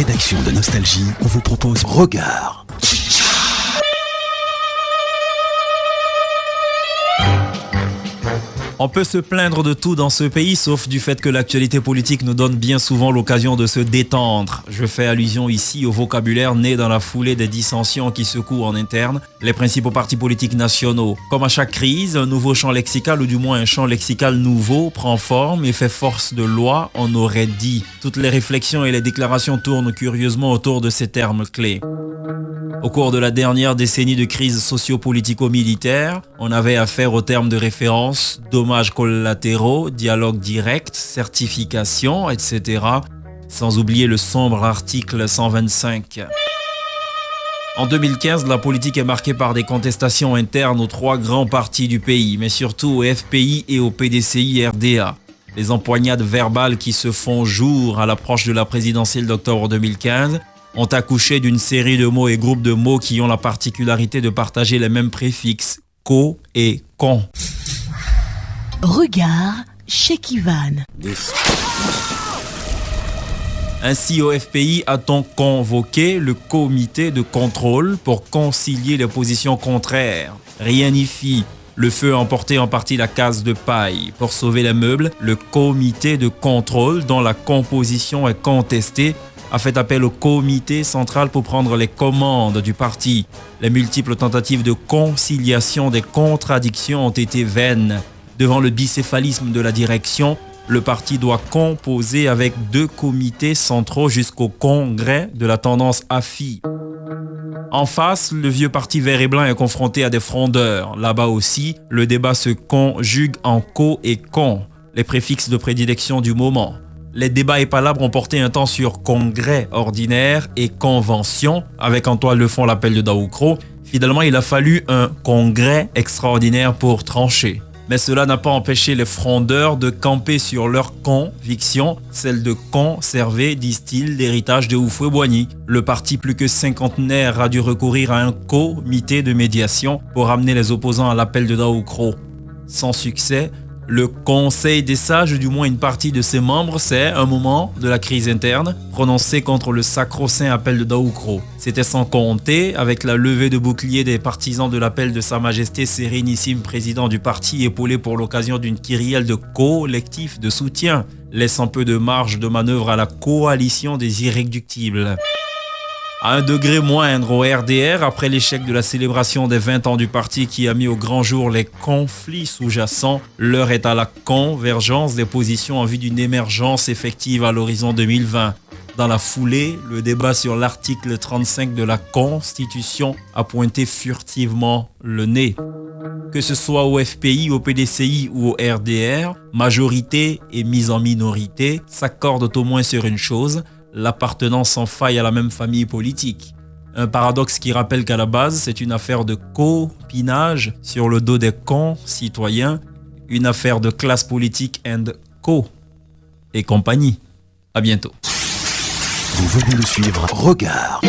rédaction de Nostalgie vous propose Regard. On peut se plaindre de tout dans ce pays, sauf du fait que l'actualité politique nous donne bien souvent l'occasion de se détendre. Je fais allusion ici au vocabulaire né dans la foulée des dissensions qui secouent en interne les principaux partis politiques nationaux. Comme à chaque crise, un nouveau champ lexical, ou du moins un champ lexical nouveau, prend forme et fait force de loi, on aurait dit. Toutes les réflexions et les déclarations tournent curieusement autour de ces termes clés. Au cours de la dernière décennie de crise socio-politico-militaire, on avait affaire aux termes de référence dommages collatéraux, dialogue direct, certification, etc. Sans oublier le sombre article 125. En 2015, la politique est marquée par des contestations internes aux trois grands partis du pays, mais surtout au FPI et au PDCI-RDA. Les empoignades verbales qui se font jour à l'approche de la présidentielle d'octobre 2015 ont accouché d'une série de mots et groupes de mots qui ont la particularité de partager les mêmes préfixes, co et con. Regard chez Kivan. Ainsi, au FPI, a-t-on convoqué le comité de contrôle pour concilier les positions contraires. Rien n'y fit. Le feu a emporté en partie la case de paille. Pour sauver les meubles, le comité de contrôle, dont la composition est contestée, a fait appel au comité central pour prendre les commandes du parti. Les multiples tentatives de conciliation des contradictions ont été vaines. Devant le bicéphalisme de la direction, le parti doit composer avec deux comités centraux jusqu'au congrès de la tendance AFI. En face, le vieux parti vert et blanc est confronté à des frondeurs. Là-bas aussi, le débat se conjugue en co et con, les préfixes de prédilection du moment. Les débats et palabres ont porté un temps sur congrès ordinaire et convention, avec en toile de fond l'appel de Daoukro. Finalement, il a fallu un congrès extraordinaire pour trancher. Mais cela n'a pas empêché les frondeurs de camper sur leur conviction, celle de conserver, disent-ils, l'héritage de Houphouët-Boigny. Le parti plus que cinquantenaire a dû recourir à un comité de médiation pour amener les opposants à l'appel de Daoukro. Sans succès, le Conseil des sages, du moins une partie de ses membres, s'est, un moment de la crise interne, prononcé contre le sacro-saint appel de Daoukro. C'était sans compter avec la levée de bouclier des partisans de l'appel de Sa Majesté Sérénissime Président du parti, épaulé pour l'occasion d'une kyrielle de collectifs de soutien, laissant peu de marge de manœuvre à la coalition des irréductibles. À un degré moindre au RDR, après l'échec de la célébration des 20 ans du parti qui a mis au grand jour les conflits sous-jacents, l'heure est à la convergence des positions en vue d'une émergence effective à l'horizon 2020. Dans la foulée, le débat sur l'article 35 de la Constitution a pointé furtivement le nez. Que ce soit au FPI, au PDCI ou au RDR, majorité et mise en minorité s'accordent au moins sur une chose: l'appartenance sans faille à la même famille politique. Un paradoxe qui rappelle qu'à la base, c'est une affaire de copinage sur le dos des concitoyens, une affaire de classe politique and co et compagnie. À bientôt. Vous venez de suivre Regard.